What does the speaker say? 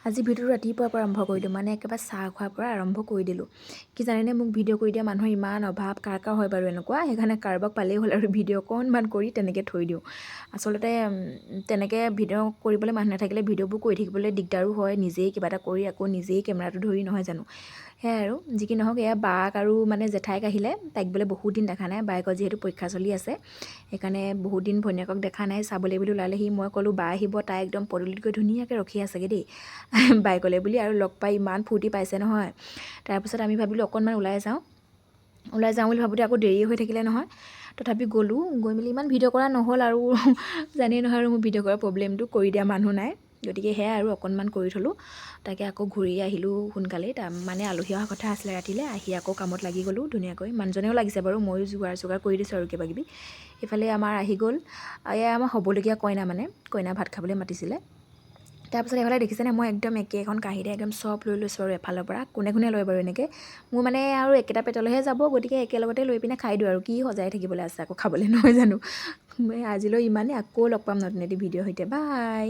আজি ভিডিঅ'টো ৰাতিপুৱাৰ পৰা আৰম্ভ কৰিলোঁ, মানে একেবাৰে চাহ খোৱাৰ পৰা আৰম্ভ কৰি দিলোঁ। কি জানেনে, মোক ভিডিঅ' কৰি দিয়া মানুহৰ ইমান অভাৱ, কাৰ হয় বাৰু এনেকুৱা, সেইকাৰণে কাৰোবাক পালেই হ'ল আৰু ভিডিঅ' অকণমান কৰি তেনেকৈ থৈ দিওঁ। আচলতে তেনেকৈ ভিডিঅ' কৰিবলৈ মানুহ নাথাকিলে ভিডিঅ'বোৰ কৰি থাকিবলৈ দিগদাৰো হয়, নিজেই কিবা এটা কৰি আকৌ নিজেই কেমেৰাটো ধৰি, নহয় জানো। সেয়াই আৰু যি কি নহওক, এয়া বাক আৰু মানে জেঠাইক আহিলে, তাইক বোলে বহুত দিন দেখা নাই, বায়েকৰ যিহেতু পৰীক্ষা চলি আছে, সেইকাৰণে বহুত দিন ভনীয়েকক দেখা নাই, চাবলৈ বুলি ওলালেহি। মই ক'লোঁ বা আহিব, তাই একদম পদূলিত গৈ ধুনীয়াকৈ ৰখি আছেগৈ দেই বাইকলৈ বুলি, আৰু লগ পাই ইমান ফূৰ্তি পাইছে নহয়। তাৰপিছত আমি ভাবিলোঁ অকণমান ওলাই যাওঁ বুলি ভাবোঁতে আকৌ দেৰি হৈ থাকিলে নহয়। তথাপি গ'লোঁ, গৈ মেলি ইমান ভিডিঅ' কৰা নহ'ল আৰু জানেই নহয় আৰু মোৰ ভিডিঅ' কৰা প্ৰব্লেমটো, কৰি দিয়া মানুহ নাই, গতিকে সেয়াই আৰু অকণমান কৰি থ'লোঁ। তাকে আকৌ ঘূৰি আহিলোঁ সোনকালেই, মানে আলহী অহা কথা আছিলে ৰাতিলৈ, আহি আকৌ কামত লাগি গ'লোঁ ধুনীয়াকৈ। মানুহজনেও লাগিছে বাৰু, ময়ো যোগাৰ কৰি দিছোঁ আৰু কিবাকিবি। এইফালে আমাৰ আহি গ'ল, এয়া আমাৰ হ'বলগীয়া কইনা, মানে কইনা ভাত খাবলৈ মাতিছিলে। তাৰপিছত এইফালে দেখিছেনে, মই একদম একেখন কাঁহীতে একদম চব লৈ লৈছোঁ আৰু এফালৰ পৰা। কোনে লয় বাৰু এনেকৈ, মোৰ মানে আৰু একেটা পেটলৈহে যাব, গতিকে একেলগতে লৈ পিনে খাই দিওঁ আৰু, কি সজাই থাকিবলৈ আছে আকৌ খাবলৈ, নহয় জানো। আজিলৈ ইমানেই, আকৌ লগ পাম নতুন এটি ভিডিঅ'ৰ সৈতে, বাই।